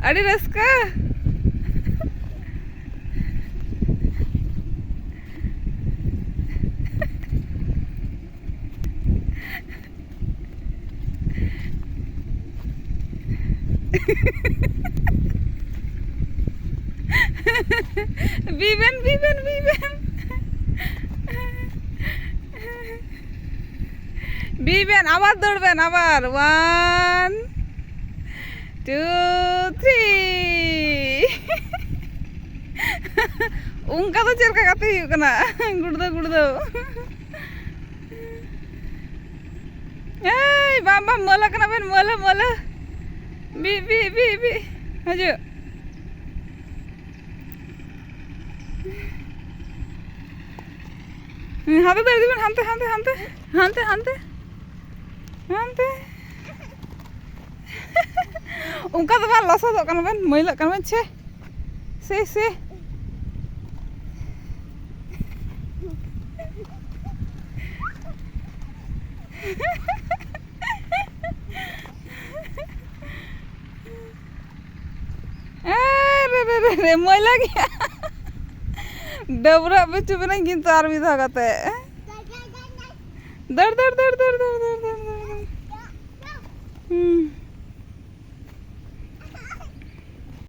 Adi raska. Viven. Viven, abar dorben, abar. 1, 2, 3. Unka to chelka kate huyuk kana. Gurdo. Hey, bam mola kana ben mola. Bi. Haju. Hante dari diben hante. Unka to bal losodok kana ben moilak kana ben se. Re moila gaya. Dabra bechu bena gintu ar mi dhagate. Dar.